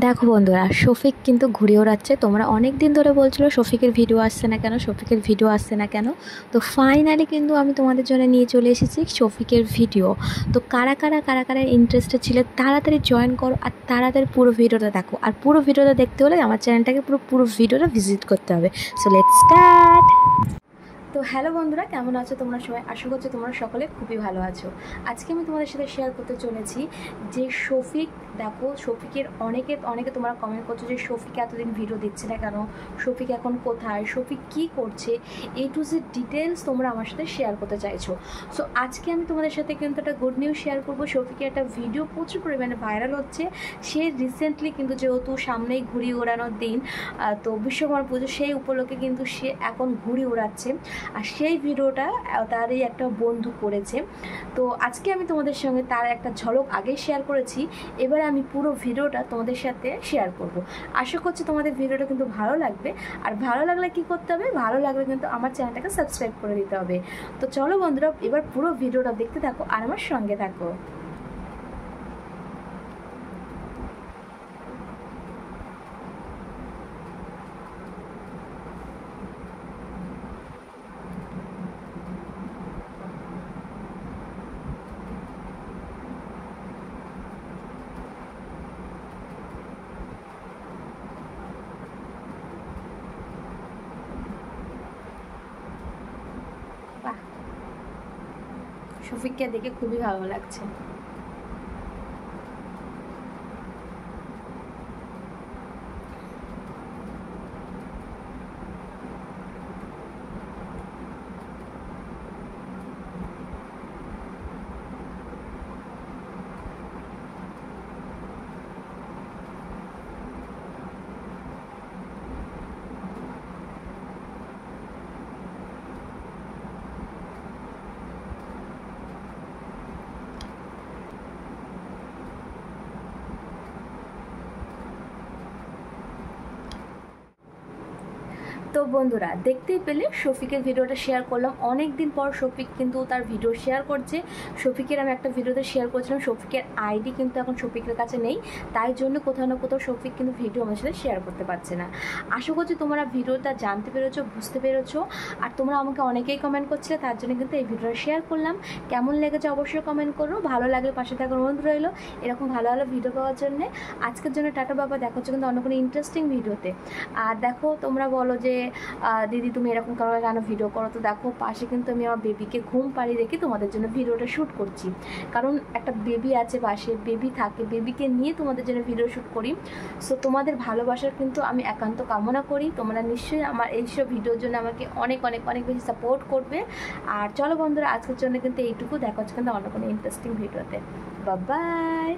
দেখো বন্ধুরা, শফিক কিন্তু ঘুরে ওড়াচ্ছে। তোমরা অনেক দিন ধরে বলছিলো শফিকের ভিডিও আসছে না কেন, শফিকের ভিডিও আসছে না কেন। তো ফাইনালি কিন্তু আমি তোমাদের জন্য নিয়ে চলে এসেছি শফিকের ভিডিও। তো কারা কারা ইন্টারেস্টেড ছিল তাড়াতাড়ি জয়েন করো আর তাড়াতাড়ি পুরো ভিডিওটা দেখো। আর পুরো ভিডিওটা দেখতে হলে আমার চ্যানেলটাকে পুরো ভিডিওটা ভিজিট করতে হবে। So let's start. তো হ্যালো বন্ধুরা, কেমন আছো তোমরা সবাই? আশা করছি তোমরা সকলে খুবই ভালো আছো। আজকে আমি তোমাদের সাথে শেয়ার করতে চলেছি যে শফিক, দেখো শফিকের অনেকে তোমরা কমেন্ট করছো যে শফিক এতদিন ভিডিও দিচ্ছে না কেন, শফিক এখন কোথায়, শফিক কী করছে, টু জেড ডিটেলস তোমরা আমার সাথে শেয়ার করতে চাইছো। সো আজকে আমি তোমাদের সাথে কিন্তু একটা গুড নিউজ শেয়ার করবো। শফিকের একটা ভিডিও প্রচুর পরিমাণে ভাইরাল হচ্ছে। সে রিসেন্টলি কিন্তু যেহেতু সামনেই ঘুড়ি ওড়ানোর দিন, তো বিশ্বকর্মা পুজো, সেই উপলক্ষে কিন্তু সে এখন ঘুড়ি ওড়াচ্ছে। আর সেই ভিডিওটা তারই একটা বন্ধু করেছে। তো আজকে আমি তোমাদের সঙ্গে তার একটা ঝলক আগে শেয়ার করেছি, এবারে আমি পুরো ভিডিওটা তোমাদের সাথে শেয়ার করব। আশা করছি তোমাদের ভিডিওটা কিন্তু ভালো লাগবে। আর ভালো লাগলে কি করতে হবে? ভালো লাগলে কিন্তু আমার চ্যানেলটাকে সাবস্ক্রাইব করে দিতে হবে। তো চলো বন্ধুরা, এবার পুরো ভিডিওটা দেখতে থাকো আর আমার সঙ্গে থাকো। বাহ, শফিককে দেখে খুবই ভালো লাগছে। তো বন্ধুরা, দেখতেই পেলে শফিকের ভিডিওটা শেয়ার করলাম। অনেক দিন পর শফিক কিন্তু তার ভিডিও শেয়ার করছে। শফিকের আমি একটা ভিডিওতে শেয়ার করেছিলাম, শফিকের আইডি কিন্তু এখন শফিকের কাছে নেই, তাই জন্য কোথাও না কোথাও শফিক কিন্তু ভিডিও আমার সাথে শেয়ার করতে পারছে না। আশা করছি তোমরা ভিডিওটা জানতে পেরেছো, বুঝতে পেরেছো। আর তোমরা আমাকে অনেকেই কমেন্ট করছিলে, তার জন্য কিন্তু এই ভিডিওটা শেয়ার করলাম। কেমন লেগেছে অবশ্যই কমেন্ট করো। ভালো লাগলে পাশে থাকার অনুরোধ রইলো এরকম ভালো ভালো ভিডিও পাওয়ার জন্য। আজকের জন্য টাটা বাবা, দেখা হচ্ছে কিন্তু অন্য কোনো ইন্টারেস্টিং ভিডিওতে। আর দেখো, তোমরা বলো যে দিদি তুমি এরকম কেন ভিডিও করো। তো দেখো, পাশে কিন্তু আমি আমার বেবিকে ঘুম পাড়িয়ে রেখে তোমাদের জন্য ভিডিওটা শ্যুট করছি। কারণ একটা বেবি আছে পাশে, বেবি থাকে, বেবিকে নিয়ে তোমাদের জন্য ভিডিও শ্যুট করি। সো তোমাদের ভালোবাসার কিন্তু আমি একান্ত কামনা করি। তোমরা নিশ্চয়ই আমার এইসব ভিডিওর জন্য আমাকে অনেক অনেক অনেক বেশি সাপোর্ট করবে। আর চলো বন্ধুরা, আজকের জন্য কিন্তু এইটুকু। দেখা হচ্ছে কিন্তু অন্য কোনো ইন্টারেস্টিং ভিডিওতে। Bye bye.